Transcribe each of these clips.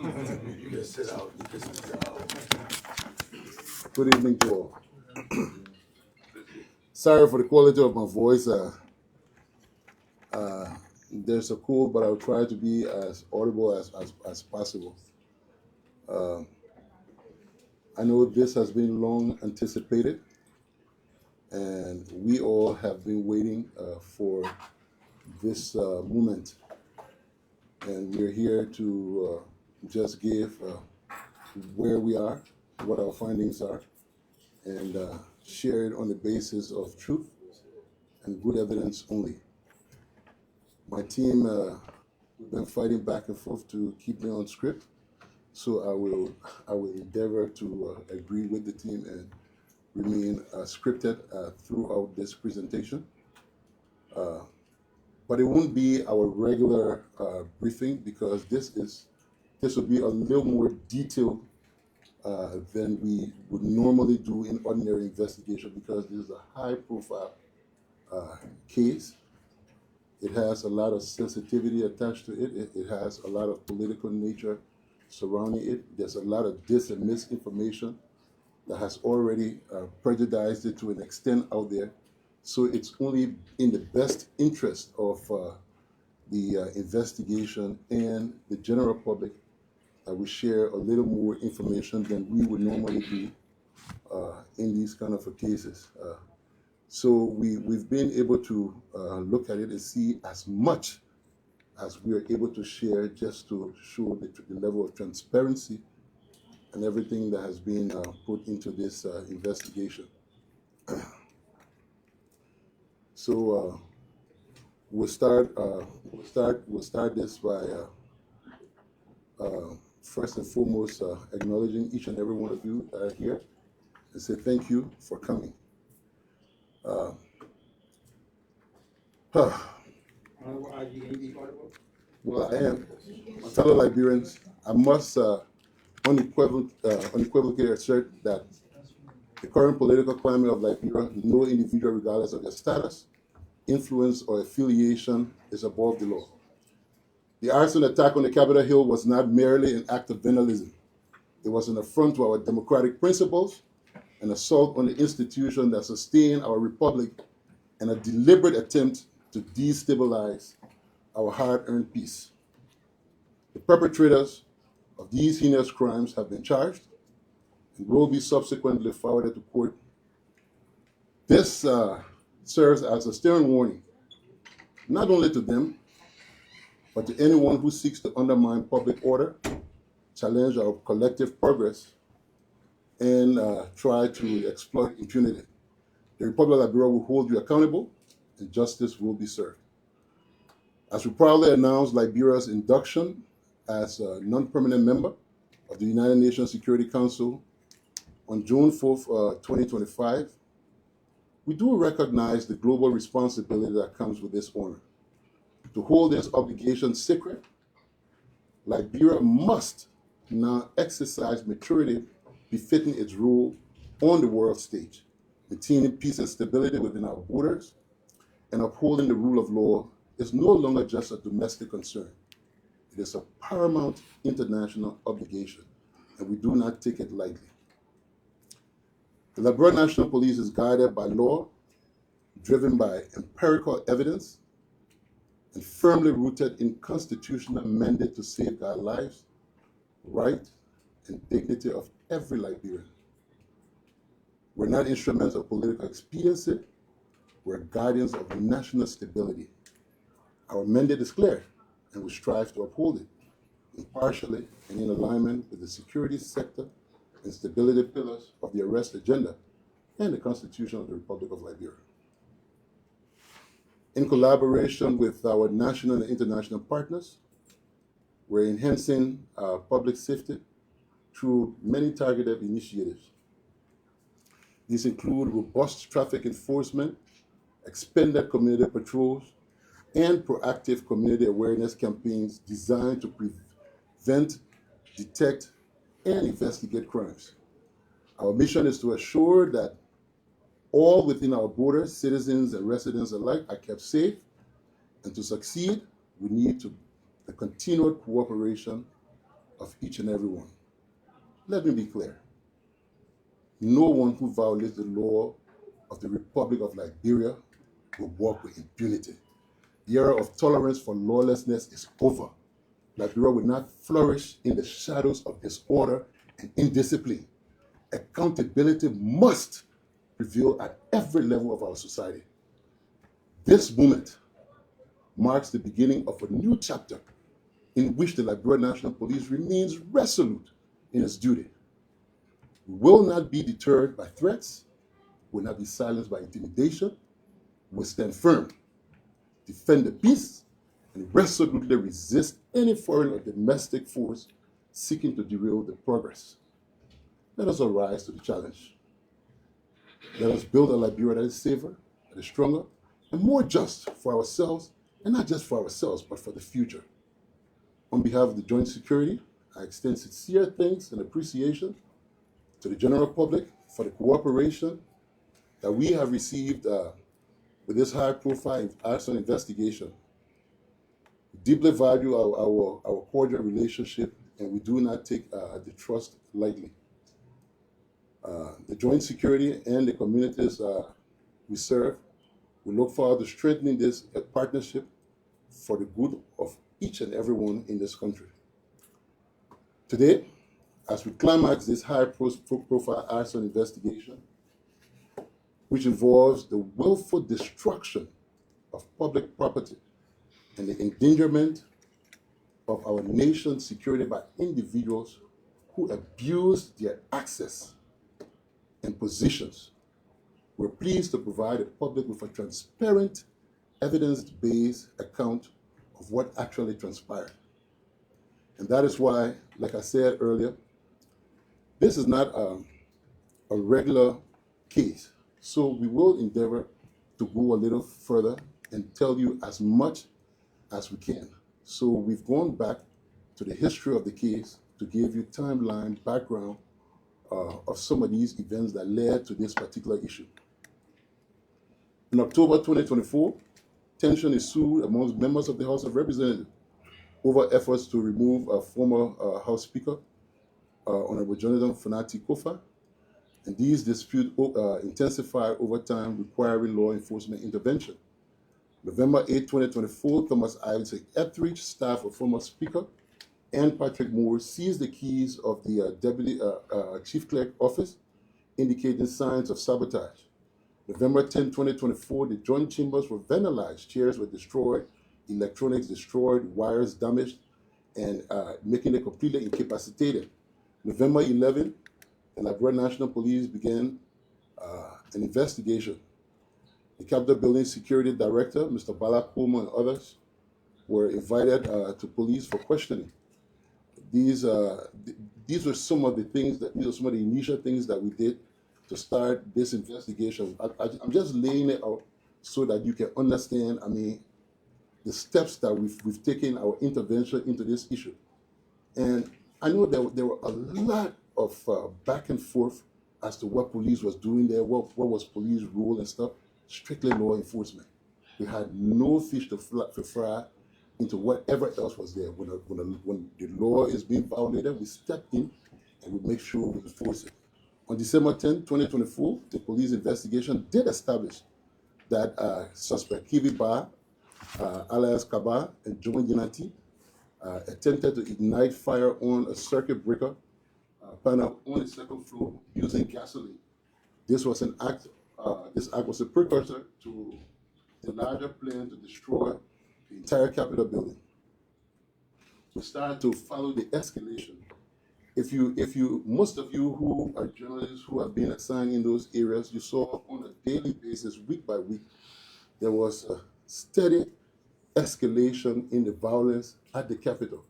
You can sit out. You can sit out. Good evening to all. Sorry for the quality of my voice. There's a cold, but I'll try to be as audible as possible. Uh, I know this has been long anticipated, and we all have been waiting for this moment. And we're here to just give where we are, what our findings are, and share it on the basis of truth and good evidence only. My team, we've been fighting back and forth to keep me on script, so I will endeavor to agree with the team and remain scripted throughout this presentation. But it won't be our regular briefing because this will be a little more detailed than we would normally do in ordinary investigation because this is a high-profile case. It has a lot of sensitivity attached to it. It has a lot of political nature surrounding it. There's a lot of dis and misinformation that has already prejudiced it to an extent out there. So it's only in the best interest of the investigation and the general public that we share a little more information than we would normally do in these kind of cases. So we've been able to look at it and see as much as we are able to share just to show the level of transparency and everything that has been put into this investigation. So we'll start this by first and foremost acknowledging each and every one of you that are here and say thank you for coming. Well, I am. My fellow Liberians, I must unequivocally assert that the current political climate of Liberia, no individual, regardless of their status, influence, or affiliation, is above the law. The arson attack on the Capitol Hill was not merely an act of vandalism. It was an affront to our democratic principles, an assault on the institution that sustain our republic, and a deliberate attempt to destabilize our hard-earned peace. The perpetrators of these heinous crimes have been charged and will be subsequently forwarded to court. This serves as a stern warning, not only to them, but to anyone who seeks to undermine public order, challenge our collective progress, and try to exploit impunity. The Republic of Liberia will hold you accountable, and justice will be served. As we proudly announce Liberia's induction as a non-permanent member of the United Nations Security Council on June 4th, 2025, we do recognize the global responsibility that comes with this honor. To hold this obligation sacred, Liberia must now exercise maturity befitting its role on the world stage, maintaining peace and stability within our borders, and upholding the rule of law is no longer just a domestic concern. It is a paramount international obligation, and we do not take it lightly. The Liberia National Police is guided by law, driven by empirical evidence, and firmly rooted in constitutional mandate to safeguard lives, right, and dignity of every Liberian. We're not instruments of political expediency, we're guardians of national stability. Our mandate is clear, and we strive to uphold it impartially and in alignment with the security sector and stability pillars of the arrest agenda and the Constitution of the Republic of Liberia. In collaboration with our national and international partners, we're enhancing public safety through many targeted initiatives. These include robust traffic enforcement, expanded community patrols, and proactive community awareness campaigns designed to prevent, detect, and investigate crimes. Our mission is to assure that all within our borders, citizens and residents alike, are kept safe, and to succeed, we need the continued cooperation of each and every one. Let me be clear. No one who violates the law of the Republic of Liberia will walk with impunity. The era of tolerance for lawlessness is over. Liberia will not flourish in the shadows of disorder and indiscipline. Accountability must prevail at every level of our society. This moment marks the beginning of a new chapter in which the Liberia National Police remains resolute in its duty. We will not be deterred by threats, will not be silenced by intimidation, we will stand firm, defend the peace, and resolutely resist any foreign or domestic force seeking to derail the progress. Let us arise to the challenge. Let us build a Liberia that is safer, that is stronger, and more just for ourselves, and not just for ourselves, but for the future. On behalf of the Joint Security, I extend sincere thanks and appreciation to the general public for the cooperation that we have received with this high-profile arson investigation. We deeply value our cordial relationship, and we do not take the trust lightly. The Joint Security and the communities we serve, we look forward to strengthening this partnership for the good of each and everyone in this country. Today, as we climax this high-profile arson investigation, which involves the willful destruction of public property and the endangerment of our nation's security by individuals who abuse their access and positions, we're pleased to provide the public with a transparent, evidence-based account of what actually transpired. And that is why, like I said earlier, this is not a regular case. So we will endeavor to go a little further and tell you as much as we can. So we've gone back to the history of the case to give you timeline, background of some of these events that led to this particular issue. In October 2024, tension ensued amongst members of the House of Representatives over efforts to remove a former House Speaker, Honorable Jonathan Fonati Koffa, and these disputes intensified over time, requiring law enforcement intervention. November 8, 2024, Thomas Isaac Etheridge, staff of former Speaker, and Patrick Moore seized the keys of the Deputy Chief Clerk office, indicating signs of sabotage. November 10, 2024, the joint chambers were vandalized, chairs were destroyed, electronics destroyed, wires damaged, and making it completely incapacitated. November 11, the Liberia National Police began an investigation. The Capitol Building Security Director, Mr. Bala Coleman, and others were invited to police for questioning. These were some of the things these are some of the initial things that we did to start this investigation. I'm just laying it out so that you can understand, the steps that we've taken our intervention into this issue. And I know there were a lot of back and forth as to what police was doing there, what was police role and stuff. Strictly law enforcement. We had no fish to fry into whatever else was there. When the law is being violated, we step in and we make sure we enforce it. On December 10, 2024, the police investigation did establish that suspect Kivi Ba, alias Kaba, and John Yanati attempted to ignite fire on a circuit breaker panel on the second floor using gasoline. This was an act. This act was a precursor to the larger plan to destroy the entire Capitol building. We started to follow the escalation. Most of you who are journalists who have been assigned in those areas, you saw on a daily basis, week by week, there was a steady escalation in the violence at the Capitol.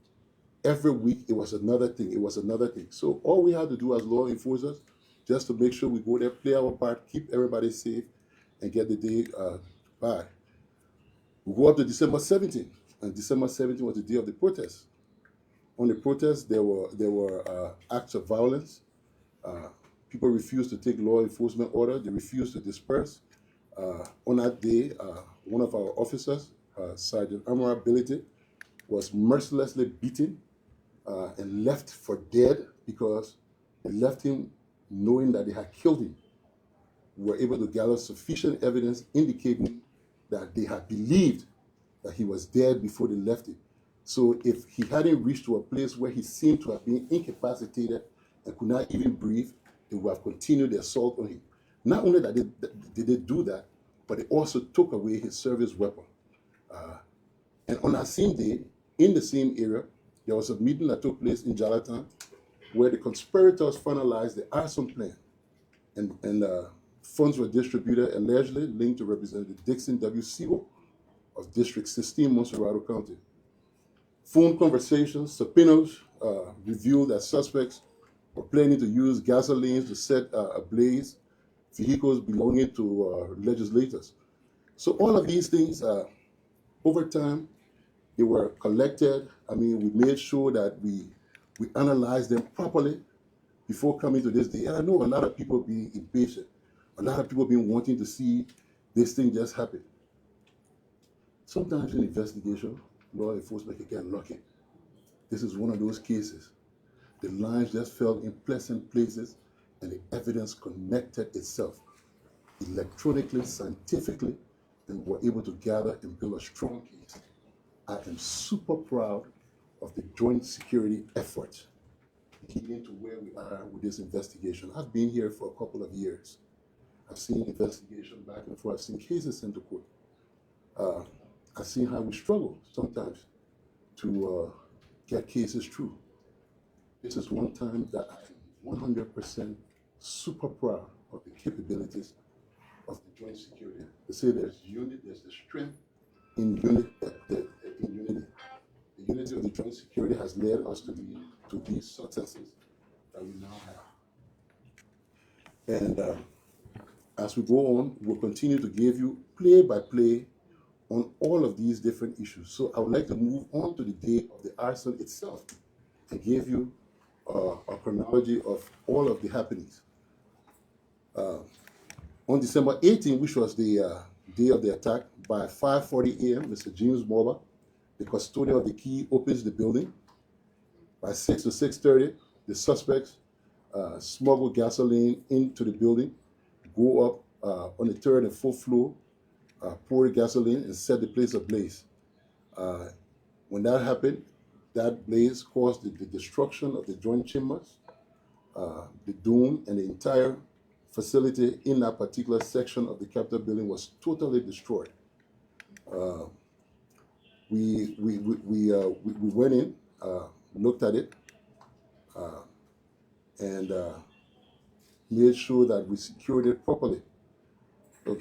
Every week, it was another thing. It was another thing. So all we had to do as law enforcers, just to make sure we go there, play our part, keep everybody safe, and get the day by. We go up to December 17th, and December 17th was the day of the protest. On the protest, there were acts of violence. People refused to take law enforcement order. They refused to disperse. On that day, one of our officers, Sergeant Amara Ability, was mercilessly beaten and left for dead because they left him knowing that they had killed him. We were able to gather sufficient evidence indicating that they had believed that he was dead before they left him. So if he hadn't reached to a place where he seemed to have been incapacitated and could not even breathe, they would have continued the assault on him. Not only that did they do that, but they also took away his service weapon. And on that same day, in the same area, there was a meeting that took place in Jalatan where the conspirators finalized the arson plan. And funds were distributed allegedly linked to Representative Dixon W. Siegel of District 16, Monserrado County. Phone conversations, subpoenas revealed that suspects were planning to use gasolines to set ablaze vehicles belonging to legislators. So all of these things, over time, they were collected. I mean, we made sure that we analyzed them properly before coming to this day. And I know a lot of people being impatient, a lot of people been wanting to see this thing just happen. Sometimes in investigation, law enforcement can get lucky. This is one of those cases. The lines just fell in pleasant places and the evidence connected itself electronically, scientifically, and were able to gather and build a strong case. I am super proud of the joint security effort leading to where we are with this investigation. I've been here for a couple of years. I've seen investigation back and forth. I've seen cases sent to court. I've seen how we struggle sometimes to get cases through. This is one time that I'm 100% super proud of the capabilities of the joint security. They say there's unity, there's the strength in unity. The unity of the joint security has led us to these successes that we now have. And as we go on, we'll continue to give you play by play on all of these different issues. So I would like to move on to the day of the arson itself and give you a chronology of all of the happenings. On December 18, which was the day of the attack, by 5:40 a.m., Mr. James Morba, the custodian of the key, opens the building. By 6 to 6:30, the suspects smuggle gasoline into the building, go up on the third and fourth floor, pour the gasoline, and set the place ablaze. When that happened, that blaze caused the destruction of the joint chambers, the dome, and the entire facility in that particular section of the Capitol building was totally destroyed. We went in, looked at it, and made sure that we secured it properly. So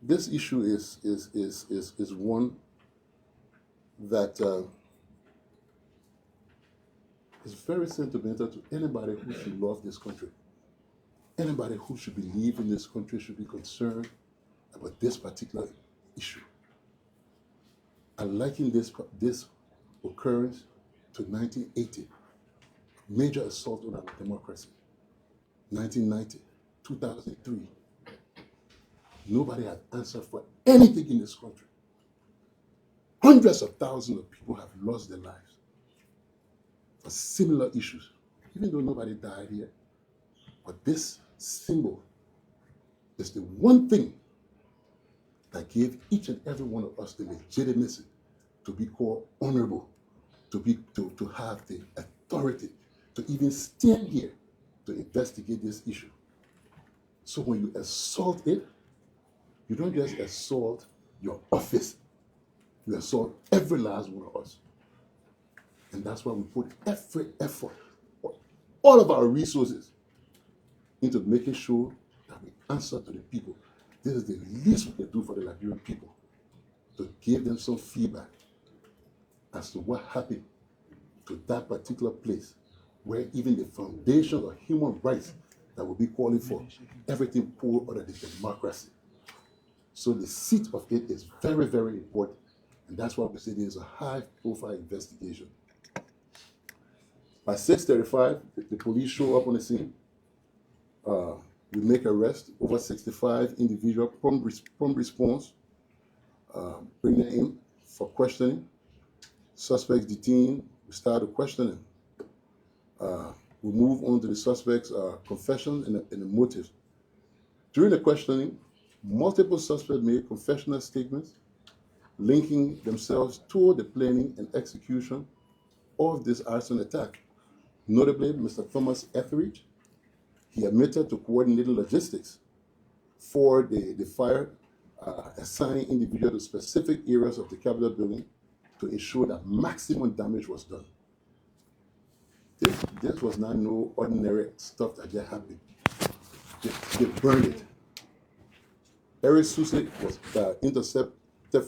this issue is one that is very sentimental to anybody who should love this country. Anybody who should believe in this country should be concerned about this particular issue. I liken this occurrence to 1980, major assault on our democracy. 1990, 2003. Nobody had answered for anything in this country. Hundreds of thousands of people have lost their lives for similar issues, even though nobody died here. But this symbol is the one thing that gave each and every one of us the legitimacy to be called honorable, to have the authority to even stand here to investigate this issue. So when you assault it, you don't just assault your office, you assault every last one of us. And that's why we put every effort, all of our resources, into making sure that we answer to the people. This is the least we can do for the Liberian people, to give them some feedback as to what happened to that particular place, where even the foundation of human rights that we'll be calling for, everything poured under the democracy. So the seat of it is very, very important. And that's why we say there's a high-profile investigation. By 6:35, the police show up on the scene. We make arrest, over 65 individuals, prompt response, bring them in, for questioning. Suspects detained, we started questioning. We move on to the suspect's confession and the motives. During the questioning, multiple suspects made confessional statements linking themselves to the planning and execution of this arson attack. Notably, Mr. Thomas Etheridge, he admitted to coordinating logistics for the fire, assigning individuals to specific areas of the Capitol building to ensure that maximum damage was done. This was not no ordinary stuff that just happened. They burned it. Eric Susek was intercepted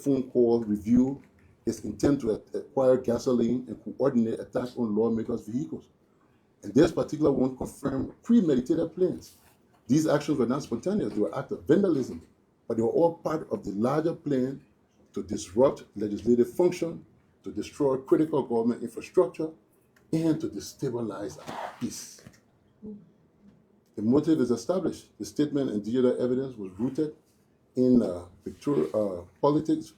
phone call, review his intent to acquire gasoline and coordinate attacks on lawmakers' vehicles. And this particular one confirmed premeditated plans. These actions were not spontaneous, they were acts of vandalism, but they were all part of the larger plan to disrupt legislative function, to destroy critical government infrastructure, and to destabilize our peace. The motive is established. The statement and digital evidence was rooted in politics,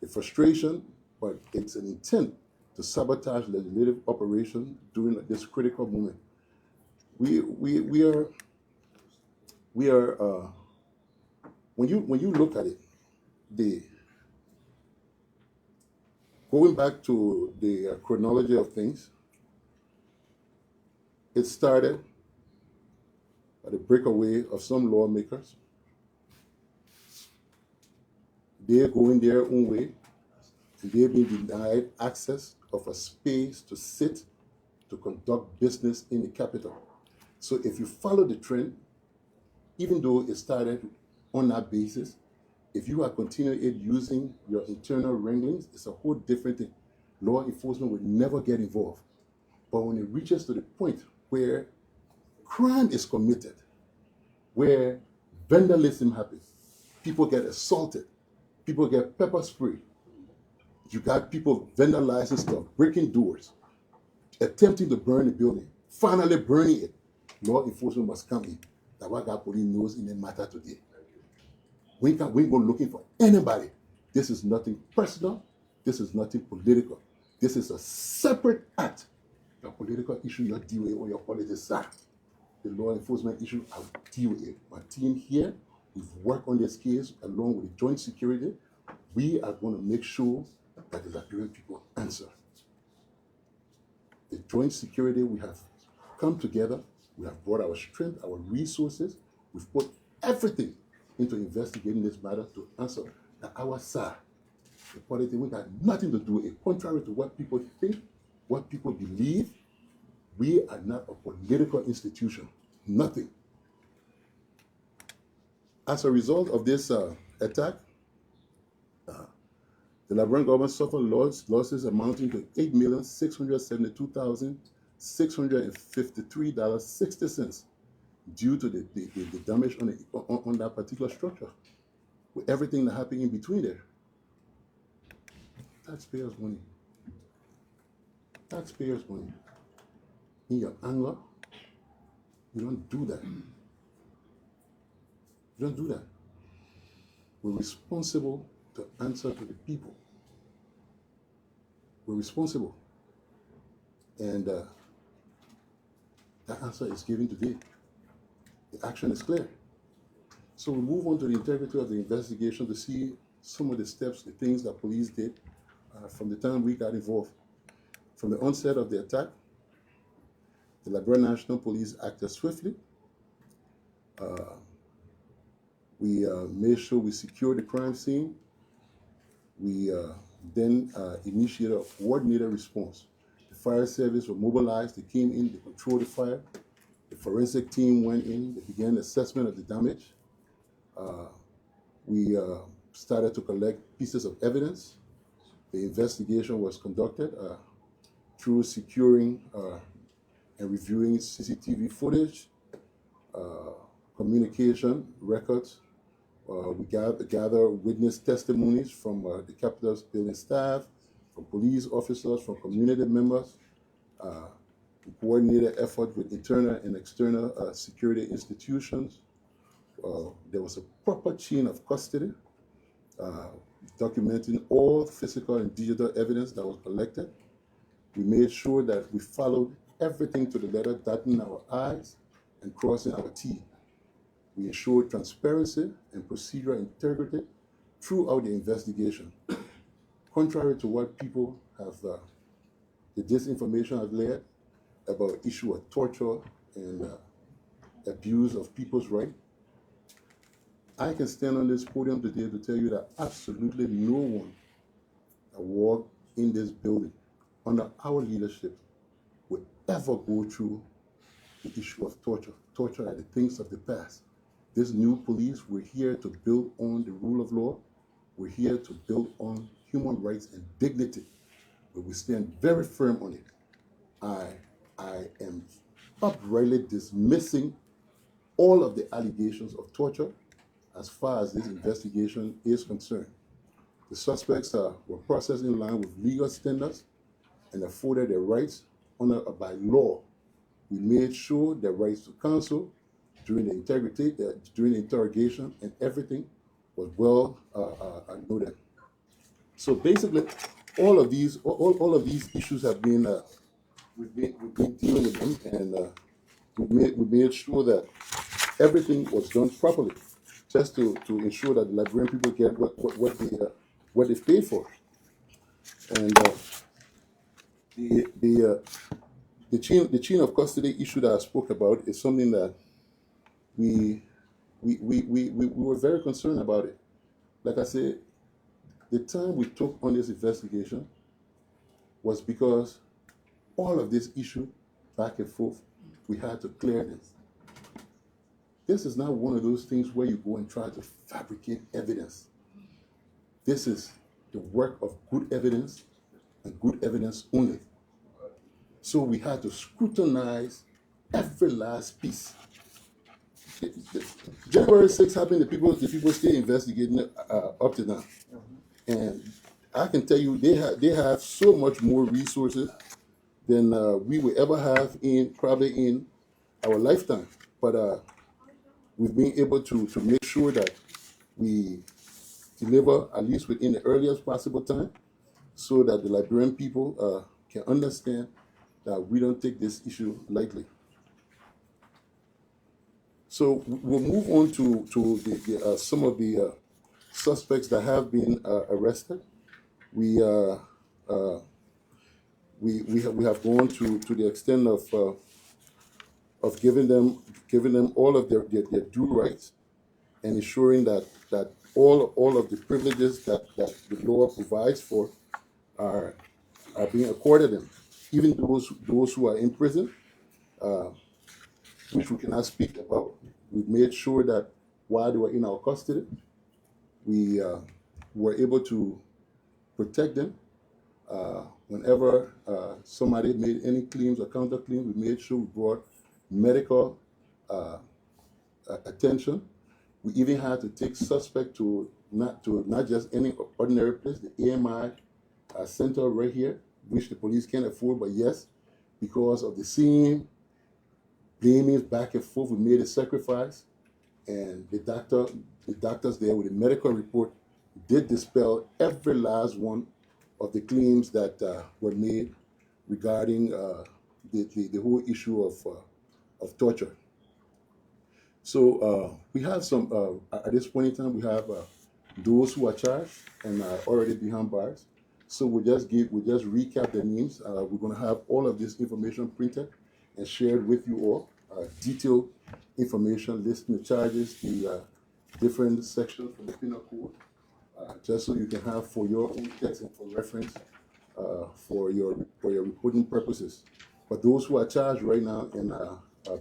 a frustration, but it's an intent to sabotage legislative operation during this critical moment. We are when you look at it, going back to the chronology of things, it started by the breakaway of some lawmakers. They're going their own way, and they've been denied access of a space to sit, to conduct business in the Capitol. So if you follow the trend, even though it started on that basis, if you are continuing it using your internal wranglings, it's a whole different thing. Law enforcement would never get involved. But when it reaches to the point where crime is committed, where vandalism happens, people get assaulted, people get pepper spray, you got people vandalizing stuff, breaking doors, attempting to burn the building, finally burning it, law enforcement must come in. That's what God police knows in the matter today. We ain't go looking for anybody. This is nothing personal. This is nothing political. This is a separate act. The political issue you deal with on your politics side. The law enforcement issue, I'll deal with it. My team here, we've worked on this case along with the joint security. We are going to make sure that the Liberian people answer. The joint security, we have come together. We have brought our strength, our resources. We've put everything into investigating this matter to answer that our side, the politics, we got nothing to do with it. Contrary to what people think, what people believe, we are not a political institution. Nothing. As a result of this attack, the Liberian government suffered losses amounting to $8,672,653.60 due to the damage on that particular structure, with everything that happened in between there. Taxpayers' money. Taxpayers' money. In your anger, you don't do that. You don't do that. We're responsible to answer to the people. We're responsible. And that answer is given today. The action is clear. So we move on to the integrity of the investigation to see some of the steps, the things that police did from the time we got involved. From the onset of the attack, the Liberia National Police acted swiftly. We made sure we secured the crime scene. We then initiated a coordinated response. The fire service were mobilized. They came in, they controlled the fire. The forensic team went in, they began assessment of the damage. We started to collect pieces of evidence. The investigation was conducted through securing and reviewing CCTV footage, communication records. We gather witness testimonies from the Capitol's building staff, from police officers, from community members. We coordinated effort with internal and external security institutions. There was a proper chain of custody. documenting all physical and digital evidence that was collected. We made sure that we followed everything to the letter, dotting our I's and crossing our T. We ensured transparency and procedural integrity throughout the investigation. Contrary to what people have, the disinformation has led about issue of torture and abuse of people's rights, I can stand on this podium today to tell you that absolutely no one that walked in this building under our leadership would ever go through the issue of torture. Torture are the things of the past. This new police, we're here to build on the rule of law. We're here to build on human rights and dignity. But we stand very firm on it. I am uprightly dismissing all of the allegations of torture as far as this investigation is concerned. The suspects were processed in line with legal standards and afforded their rights by law. We made sure their rights to counsel during the interrogation, and everything was well noted. So basically, all of these issues have been we've been dealing with them, and we made sure that everything was done properly, just to ensure that the Liberian people get what they paid for. And the chain of custody issue that I spoke about is something that we were very concerned about it. Like I said, the time we took on this investigation was because all of this issue back and forth, we had to clear this. This is not one of those things where you go and try to fabricate evidence. This is the work of good evidence and good evidence only. So we had to scrutinize every last piece. January 6th happened, the people still investigating it up to now. And I can tell you they have so much more resources than we will ever have probably in our lifetime. But we've been able to make sure that we deliver at least within the earliest possible time, so that the Liberian people can understand that we don't take this issue lightly. So we'll move on to some of the suspects that have been arrested. We have gone to the extent of giving them all of their due rights, and ensuring that all of the privileges that the law provides for are being accorded them, even those who are in prison, which we cannot speak about. We've made sure that while they were in our custody, we were able to protect them. Whenever somebody made any claims or counterclaims, we made sure we brought medical attention. We even had to take suspect to not just any ordinary place, the AMI center right here, which the police can't afford, but yes, because of the same blaming back and forth, we made a sacrifice, and the doctors there with the medical report did dispel every last one of the claims that were made regarding the whole issue of torture. So we have some, at this point in time, we have those who are charged and are already behind bars. So we'll just recap the names. We're going to have all of this information printed and shared with you all. Detailed information listing the charges, the different sections from the penal code, just so you can have for your own text and for reference for your reporting purposes. But those who are charged right now and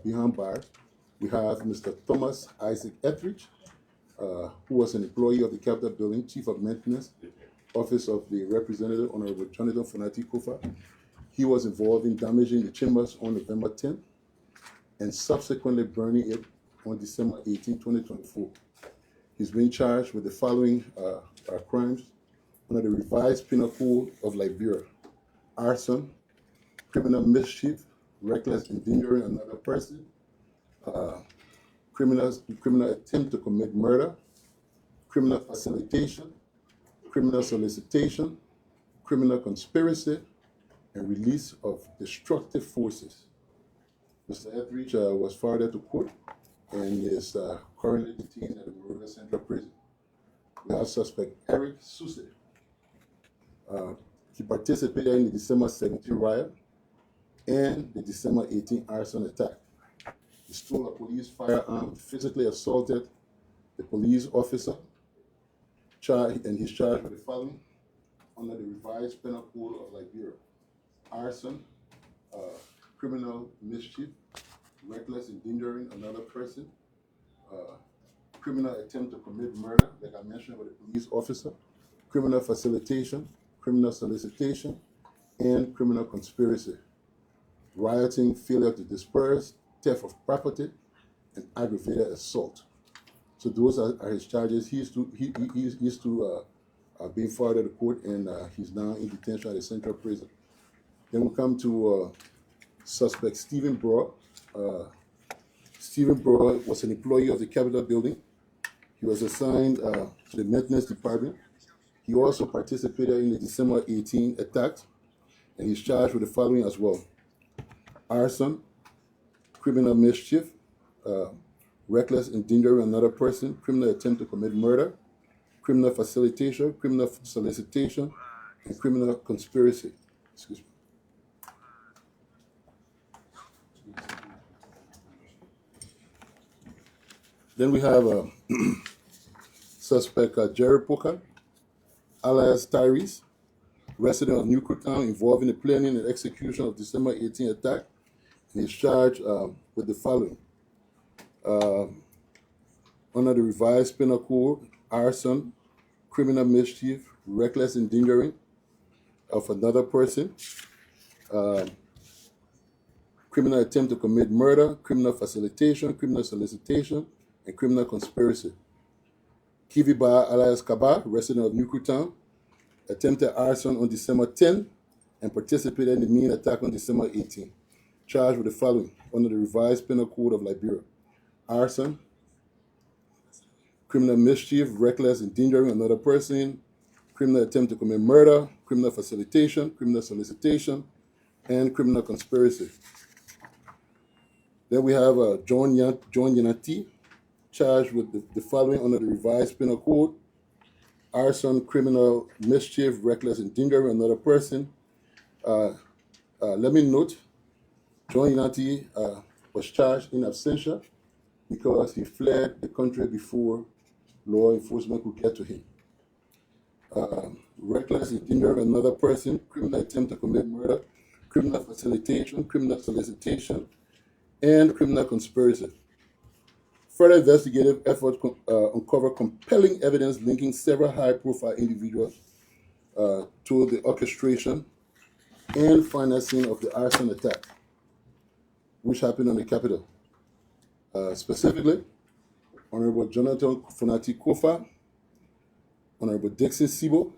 behind bars, we have Mr. Thomas Isaac Etheridge, who was an employee of the Capitol Building, Chief of Maintenance, Office of the Representative, Honorable Jonathan Fonati Koffa. He was involved in damaging the chambers on November 10th and subsequently burning it on December 18, 2024. He's been charged with the following crimes under the revised Penal Code of Liberia: arson, criminal mischief, reckless endangering another person, criminal attempt to commit murder, criminal facilitation, criminal solicitation, criminal conspiracy, and release of destructive forces. Mr. Etheridge was forwarded to court and is currently detained at the Monrovia Central Prison. We have suspect Eric Susse. He participated in the December 17 riot and the December 18 arson attack. He stole a police firearm, physically assaulted the police officer, and he's charged with the following under the revised penal code of Liberia: arson, criminal mischief, reckless endangering another person, criminal attempt to commit murder, like I mentioned with the police officer, criminal facilitation, criminal solicitation, and criminal conspiracy, rioting, failure to disperse, theft of property, and aggravated assault. So those are his charges. He's being forwarded to court, and he's now in detention at the Central Prison. Then we come to suspect Stephen Broad. Stephen Broad was an employee of the Capitol building. He was assigned to the maintenance department. He also participated in the December 18 attack, and he's charged with the following as well: arson, criminal mischief, reckless endangering another person, criminal attempt to commit murder, criminal facilitation, criminal solicitation, and criminal conspiracy. Excuse me. Then we have suspect Jerry Poker, alias Tyrese, resident of New Town, involved in the planning and execution of December 18 attack, and is charged with the following. Under the revised penal code: arson, criminal mischief, reckless endangering of another person, criminal attempt to commit murder, criminal facilitation, criminal solicitation, and criminal conspiracy. Kiviba, alias Kaba, resident of New Town, attempted arson on December 10 and participated in the main attack on December 18. Charged with the following under the revised penal code of Liberia: arson, criminal mischief, reckless endangering another person, criminal attempt to commit murder, criminal facilitation, criminal solicitation, and criminal conspiracy. Then we have John Yanati, charged with the following under the revised penal code: arson, criminal mischief, reckless endangering another person. Let me note, John Yanati was charged in absentia because he fled the country before law enforcement could get to him. Reckless endangering another person, criminal attempt to commit murder, criminal facilitation, criminal solicitation, and criminal conspiracy. Further investigative efforts uncover compelling evidence linking several high-profile individuals to the orchestration and financing of the arson attack, which happened on the Capitol. Specifically, Honorable Jonathan Fonati Koffa, Honorable Dixon Sibo,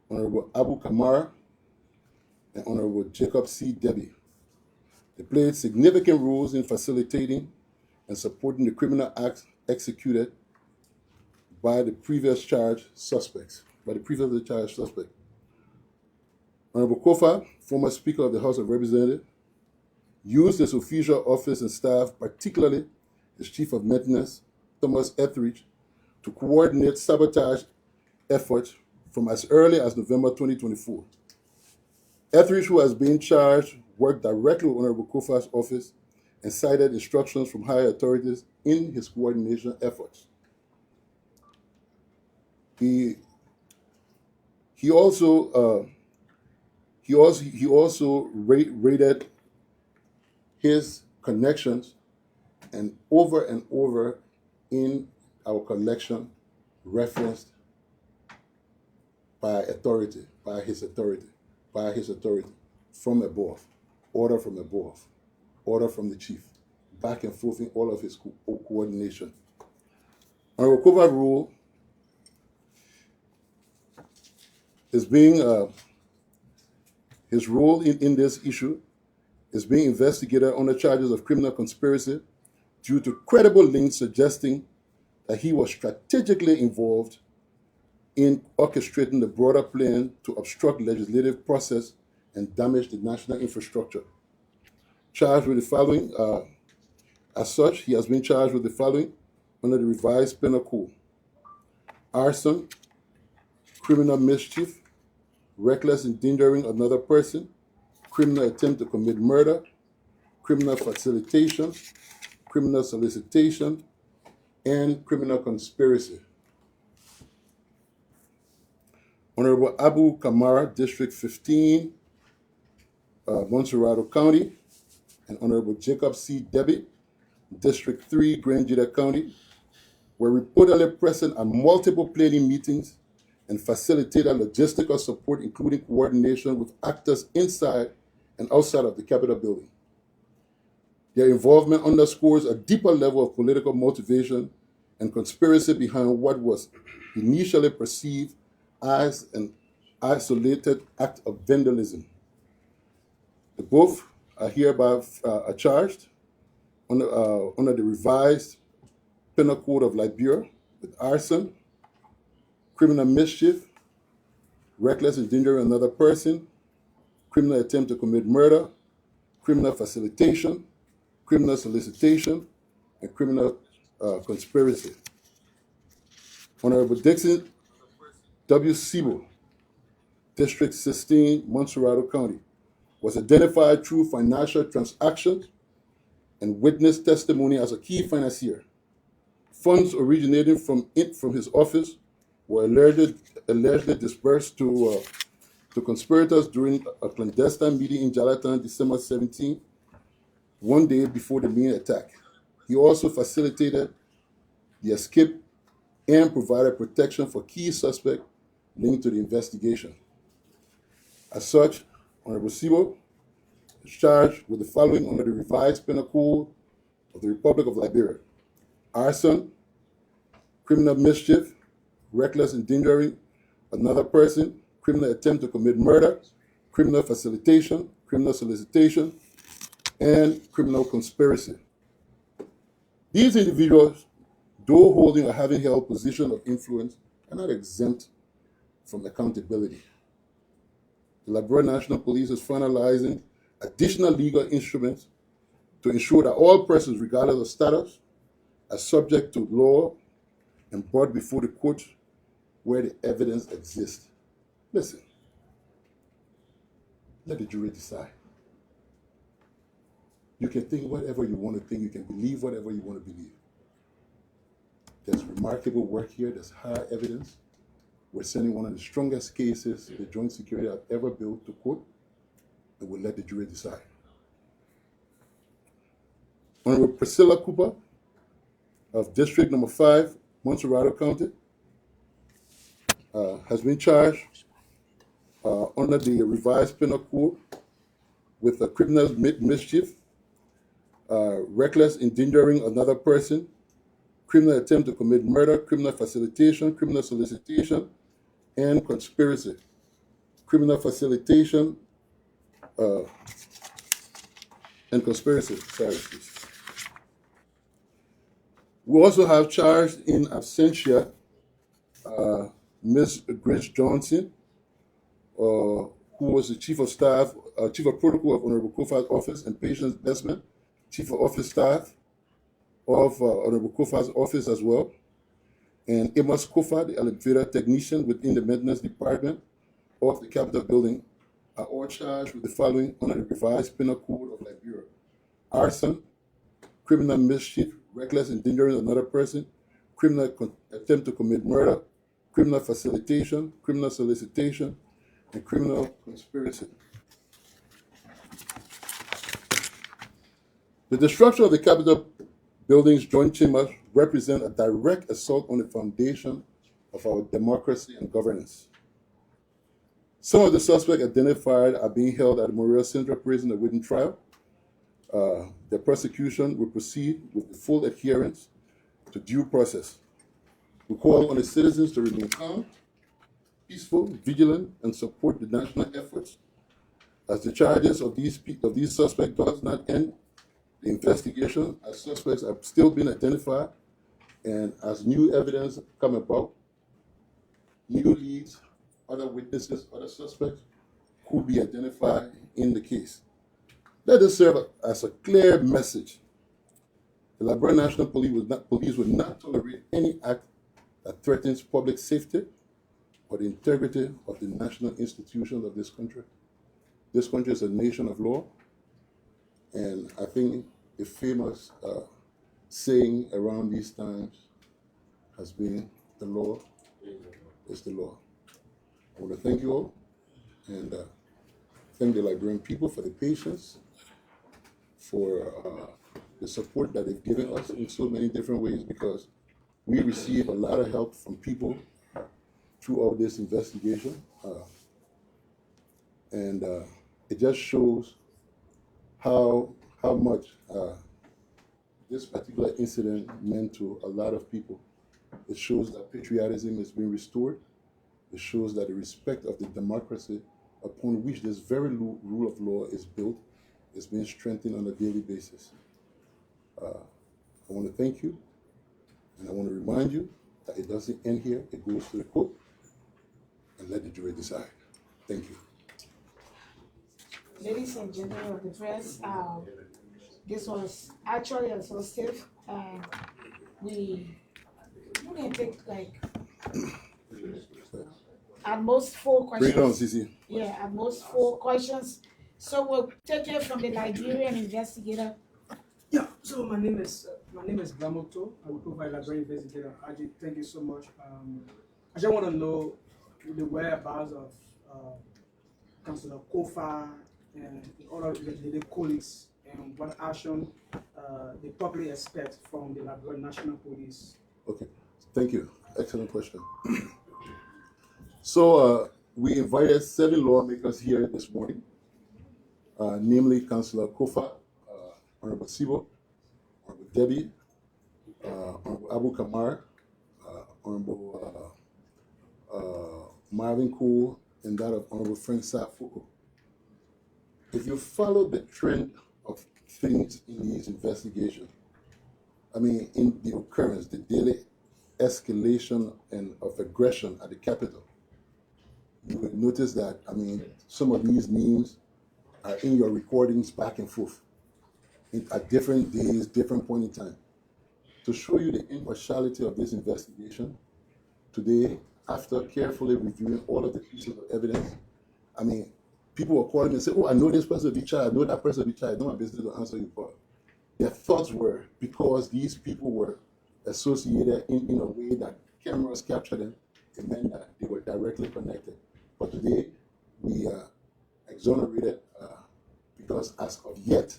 Honorable Abu Kamara, and Honorable Jacob C. Debbie. They played significant roles in facilitating and supporting the criminal acts executed by the previously charged suspect. Honorable Koffa, former Speaker of the House of Representatives, used his official office and staff, particularly his Chief of Maintenance, Thomas Etheridge, to coordinate sabotage efforts from as early as November 2024. Etheridge, who has been charged, worked directly with Honorable Koffa's office and cited instructions from higher authorities in his coordination efforts. He also rated his connections, and over in our collection referenced by his authority, from above, order from above, order from the chief, back and forth in all of his coordination. Honorable Koffa's role is being his role in this issue is being investigated under charges of criminal conspiracy due to credible links suggesting that he was strategically involved in orchestrating the broader plan to obstruct legislative process and damage the national infrastructure. Charged with the following, as such, he has been charged with the following under the revised penal code: arson, criminal mischief, reckless endangering another person, criminal attempt to commit murder, criminal facilitation, criminal solicitation, and criminal conspiracy. Honorable Abu Kamara, District 15, Montserrado County, and Honorable Jacob C. Debbie, District 3, Grand Jita County, were reportedly present at multiple planning meetings and facilitated logistical support, including coordination with actors inside and outside of the Capitol building. Their involvement underscores a deeper level of political motivation and conspiracy behind what was initially perceived as an isolated act of vandalism. The both are hereby charged under the revised Penal Code of Liberia with arson, criminal mischief, reckless endangering another person, criminal attempt to commit murder, criminal facilitation, criminal solicitation, and criminal conspiracy. Honorable Dixon W. Siebel, District 16, Montserrado County, was identified through financial transactions and witness testimony as a key financier. Funds originating from his office were allegedly dispersed to conspirators during a clandestine meeting in Jalatan, December 17, one day before the main attack. He also facilitated the escape and provided protection for key suspects linked to the investigation. As such, Honorable Sibo is charged with the following under the revised Penal Code of the Republic of Liberia: arson, criminal mischief, reckless endangering another person, criminal attempt to commit murder, criminal facilitation, criminal solicitation, and criminal conspiracy. These individuals, though holding or having held positions of influence, are not exempt from accountability. The Liberia National Police is finalizing additional legal instruments to ensure that all persons, regardless of status, are subject to law and brought before the court where the evidence exists. Listen, let the jury decide. You can think whatever you want to think. You can believe whatever you want to believe. There's remarkable work here. There's high evidence. We're sending one of the strongest cases the Joint Security have ever built to court, and we'll let the jury decide. Honorable Priscilla Cooper of District Number 5, Montserrado County, has been charged under the revised Penal Code with a criminal mischief, reckless endangering another person, criminal attempt to commit murder, criminal facilitation, criminal solicitation, and conspiracy. Criminal facilitation and conspiracy. Sorry, please. We also have charged in absentia Ms. Grace Johnson, who was the Chief of Staff, Chief of Protocol of Honorable Koffa's office, and Patient Investment, Chief of Office Staff of Honorable Koffa's office as well, and Amos Koffa, the elevator technician within the maintenance department of the Capitol building, are all charged with the following under the revised Penal Code of Liberia: arson, criminal mischief, reckless endangering another person, criminal attempt to commit murder, criminal facilitation, criminal solicitation, and criminal conspiracy. The destruction of the Capitol building's joint chambers represent a direct assault on the foundation of our democracy and governance. Some of the suspects identified are being held at the Memorial Central Prison awaiting trial. The prosecution will proceed with the full adherence to due process. We call on the citizens to remain calm, peaceful, vigilant, and support the national efforts as the charges of these suspects does not end the investigation, as suspects are still being identified, and as new evidence come about, new leads, other witnesses, other suspects could be identified in the case. Let this serve as a clear message. The Liberia National Police will not tolerate any act that threatens public safety or the integrity of the national institutions of this country. This country is a nation of law, and I think the famous saying around these times has been, the law is the law. I want to thank you all, and thank the Liberian people for the patience, for the support that they've given us in so many different ways, because we receive a lot of help from people throughout this investigation. And it just shows how much this particular incident meant to a lot of people. It shows that patriotism is being restored. It shows that the respect of the democracy upon which this very rule of law is built is being strengthened on a daily basis. I want to thank you, and I want to remind you that it doesn't end here. It goes to the court, and let the jury decide. Thank you. Ladies and gentlemen of the press, this was actually exhaustive, and we can take like at most 4 questions. Bring it on, Cici. Yeah, at most 4 questions. So we'll take it from the Liberian investigator. Yeah, so my name is Blamoto. I will provide Liberian investigator. Ajit, thank you so much. I just want to know the whereabouts of Councillor Koffa and other related colleagues, and what action they probably expect from the Liberia National Police. Okay, thank you. Excellent question. So we invited 7 lawmakers here this morning, namely Councillor Koffa, Honorable Sibo, Honorable Debbie, Honorable Abu Kamar, Honorable Marvin Cole, and that of Honorable Frank Safuko. If you follow the trend of things in these investigations, I mean, in the occurrence, the daily escalation and of aggression at the Capitol, you will notice that, I mean, some of these names are in your recordings back and forth at different days, different point in time. To show you the impartiality of this investigation, today, after carefully reviewing all of the pieces of evidence, I mean, people were calling me and say, oh, I know this person will be tried, I know that person will be tried, I know my business to answer you, but their thoughts were, because these people were associated in a way that cameras captured them, it meant that they were directly connected. But today, we exonerated because as of yet,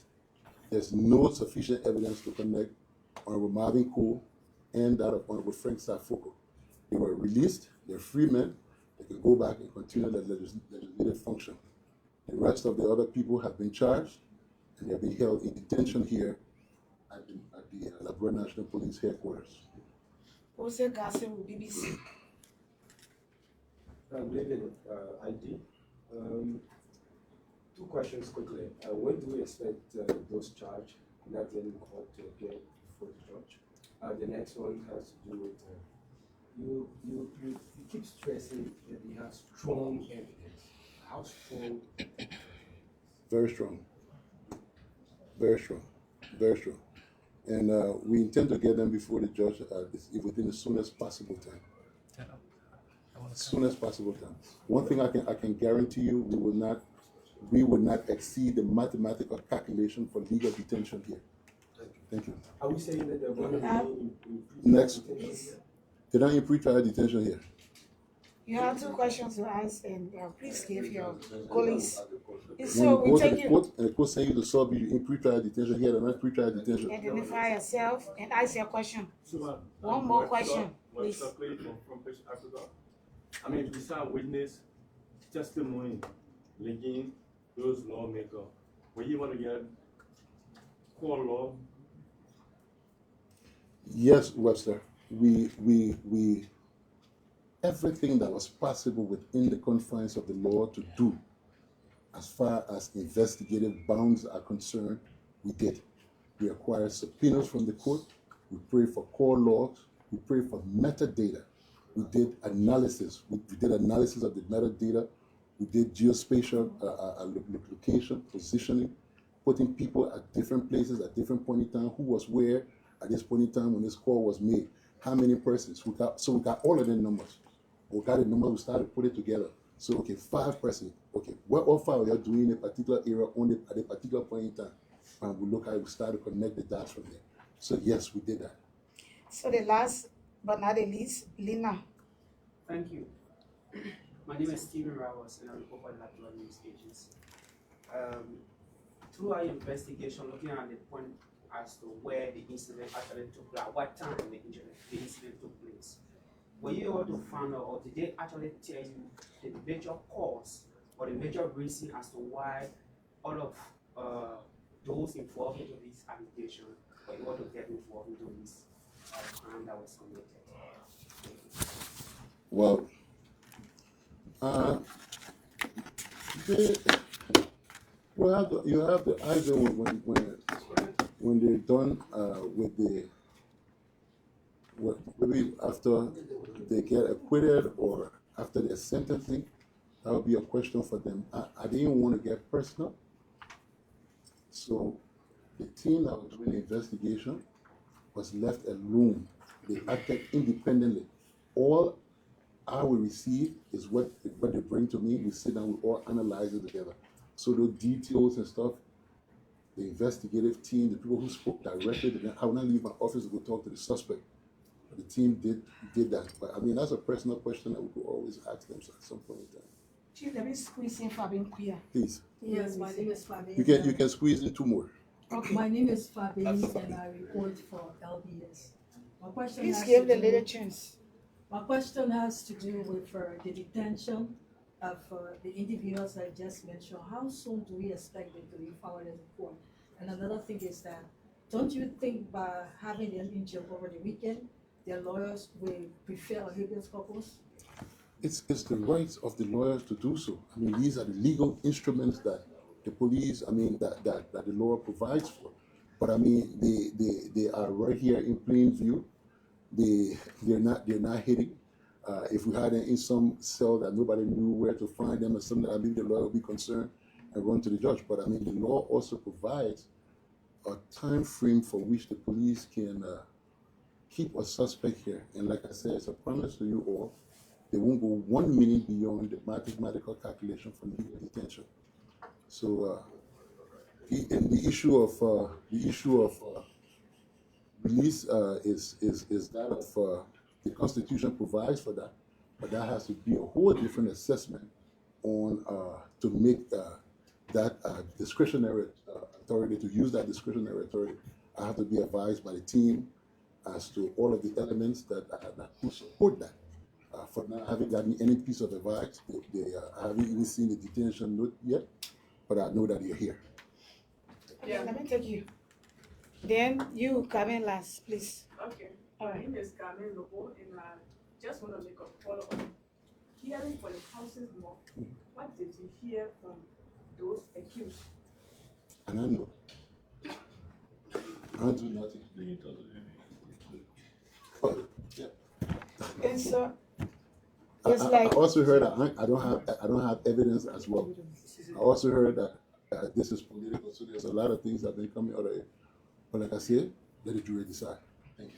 there's no sufficient evidence to connect Honorable Marvin Cole and that of Honorable Frank Safuko. They were released, they're free men, they can go back and continue their legislative function. The rest of the other people have been charged, and they're being held in detention here at the Liberia National Police headquarters. Jose Garcia with BBC. David, ID. 2 questions quickly. When do we expect those charged not in court to appear before the judge? The next one has to do with you keep stressing that you have strong evidence. How strong? Very strong. Very strong. Very strong. And we intend to get them before the judge within the soonest possible time. Soonest possible time. One thing I can guarantee you, we will not exceed the mathematical calculation for legal detention here. Thank you. Are we saying that they're going to be Next. They're not in pre-trial detention here. You have 2 questions to ask, and please give your colleagues. When So you we go to take the you, court and the court send you to sub you in pre-trial detention here, they're not pre-trial detention. identify yourself and ask your question. One more question, please. From Fish Africa. I mean, besides witness testimony linking those lawmakers, when you want to get core law. Yes, Webster. We everything that was possible within the confines of the law to do, as far as investigative bounds are concerned, we did. We acquired subpoenas from the court. We prayed for core logs. We prayed for metadata We did analysis. We did analysis of the metadata. We did geospatial location, positioning, putting people at different places at different point in time, who was where at this point in time when this call was made, how many persons. We got all of the numbers. We got the numbers, we started to put it together. So, okay, 5 persons. Okay, what all 5 are doing in a particular area at a particular point in time? And we look at it, we started to connect the dots from there. So, yes, we did that. So the last but not the least, Lina. Thank you. My name is Stephen Ravos, and I report for the Liberia News Agency. Through our investigation, looking at the point as to where the incident actually took place, at what time the incident took place, were you able to find out, or did they actually tell you the major cause or the major reason as to why all of those involved in this allegation were able to get involved into this crime that was committed? Well, you have the either when they're done with maybe after they get acquitted or after their sentencing, that would be a question for them. I didn't want to get personal, so the team that was doing the investigation was left alone. They acted independently. All I will receive is what they bring to me. We sit down, we all analyze it together. So the details and stuff, the investigative team, the people who spoke directly to them, I will not leave my office to go talk to the suspect. But the team did that. But I mean, that's a personal question that we could always ask them at some point in time. Chief, let me squeeze in Fabian Quia. Please. Yes, my name is Fabian. You can squeeze in 2 more. Okay. My name is Fabian and I report for LBS. My question Please has give to the do- lady a chance. My question has to do with the detention of the individuals I just mentioned. How soon do we expect them to be found in court? And another thing is that, don't you think by having them in jail over the weekend, their lawyers will prefer a habeas corpus? It's the rights of the lawyers to do so. I mean, these are the legal instruments that the police, I mean, that the law provides for. But I mean, they are right here in plain view. They're not hidden. If we had them in some cell that nobody knew where to find them or something, I mean, the lawyer would be concerned and run to the judge. But I mean, the law also provides a time frame for which the police can keep a suspect here. And like I said, it's a promise to you all. They won't go 1 minute beyond the mathematical calculation for legal detention. So, and the issue of release is that of the Constitution provides for that, but that has to be a whole different assessment on to make that discretionary authority, to use that discretionary authority. I have to be advised by the team as to all of the elements that could support that. For now, I haven't gotten any piece of advice. I haven't even seen the detention note yet, but I know that you're here. Okay, let me take you. Then you come in last, please. Okay, All my right. name is Carmen Lobo, and I just want to make a follow on hearing for the houses more. What did you hear from those accused? And I know. I do nothing. Oh, yeah. And so, I it's like, also heard that I don't have evidence as well. I also heard that this is political, so there's a lot of things that have been coming out of it. But like I said, let the jury decide. Thank you.